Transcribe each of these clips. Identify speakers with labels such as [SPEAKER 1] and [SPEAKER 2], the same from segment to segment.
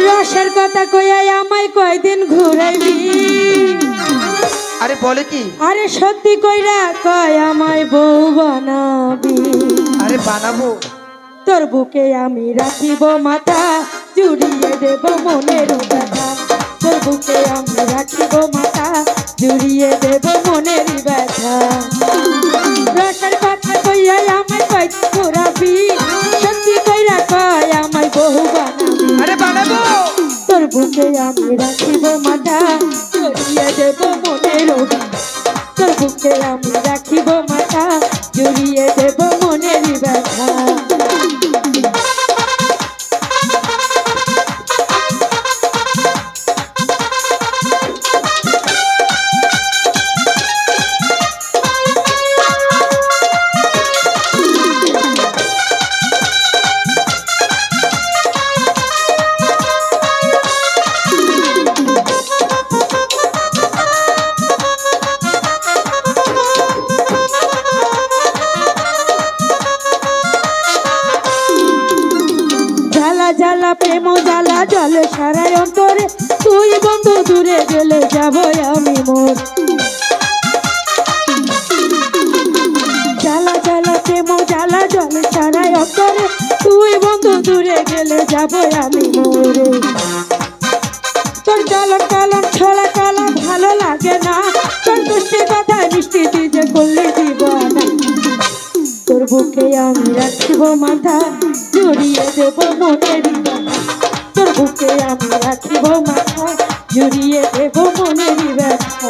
[SPEAKER 1] রসের কথা কইয়া আমায় কয়দিন ঘুরাইবি?
[SPEAKER 2] আরে বলে কি?
[SPEAKER 1] আরে সত্যি কইরা কয় আমায় বউ বানাবি?
[SPEAKER 2] আরে বানাবো।
[SPEAKER 1] তোর বুকে আমি রাখিব মাথা, জুড়িয়ে দেব মনের ব্যথা। তোর বুকে আমি রাখিব মাথা, জুড়িয়ে দেব মনের ব্যথা। রসের কথা কইয়া আমায় কয়দিন ঘুরাবি? সত্যি কইরা কয় আমায় বউ বানাবি?
[SPEAKER 2] আরে বানাবো।
[SPEAKER 1] তোর বুকে আমি রাখিব মাথা, জড়িয়ে দেব মনের ব্যথা। তোর বুকে আমি রাখিব মাথা, জড়িয়ে দেব মনের ব্যথা। জ্বালা প্রেম জ্বালা জলে সারাই অন্তরে, তুই বন্ধু দূরে গেলে যাব আমি মোর। জ্বালা জ্বালা প্রেম জ্বালা জলে সারাই অন্তরে, তুই বন্ধু দূরে গেলে যাব আমি মোরে। তোর জ্বালার কালাম ছড়া কালাম ভালো লাগে না, তোর দুষ্টি কথা মিষ্টি দিতে করলে দিবানা। তোর বুকে আমি রাখিব মাথা, জড়িয়ে দেব মনের ব্যথা। তোর বুকে আমি রাখিব মাথা, জড়িয়ে দেব মনের ব্যথা।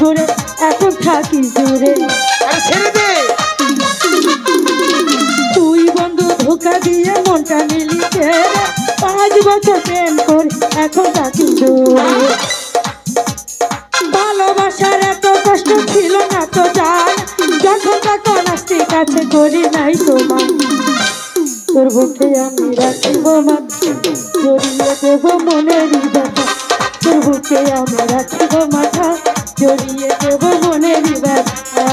[SPEAKER 1] ঘুরে এখন থাকি জুড়ে, তুই বন্ধু ধোকা দিয়ে মনটা মিলিকে 5 বছর প্রেম করে এখন থাকি জুড়ে। ভালোবাসার এত কষ্ট ছিল না তো জান, যখন তখন আসতে কাছে করি নাই তোমার। তোর বুকে আমি রাখিব মাথা, জড়িয়ে দেব মনের ব্যথা। তোর বুকে আমি রাখিব মাথা, জড়িয়ে দেব মনের ব্যথা।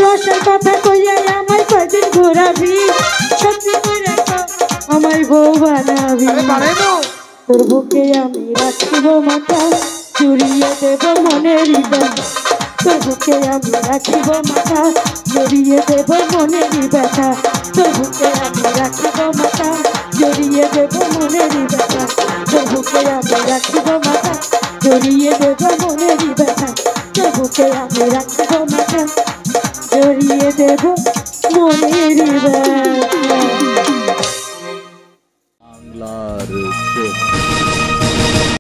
[SPEAKER 1] রসের কথা কইয়া আমায় কয়দিন ঘুরাবি? সত্যি করে আমায় বউ বানাবি? তোর বুকে আমি রাখিব মাথা, জড়িয়ে দেব মনের ব্যথা। তোর বুকে আমি রাখিব মাথা, জড়িয়ে দেব মনের ব্যথা। তোর বুকে আমি রাখিব মাথা, জড়িয়ে দেব মনের ব্যথা। তোর বুকে আমি রাখিব মাথা, জড়িয়ে দেব মনের ব্যথা। তোর বুকে আমি রাখিব মাথা, জড়িয়ে দেব মনের ব্যথা।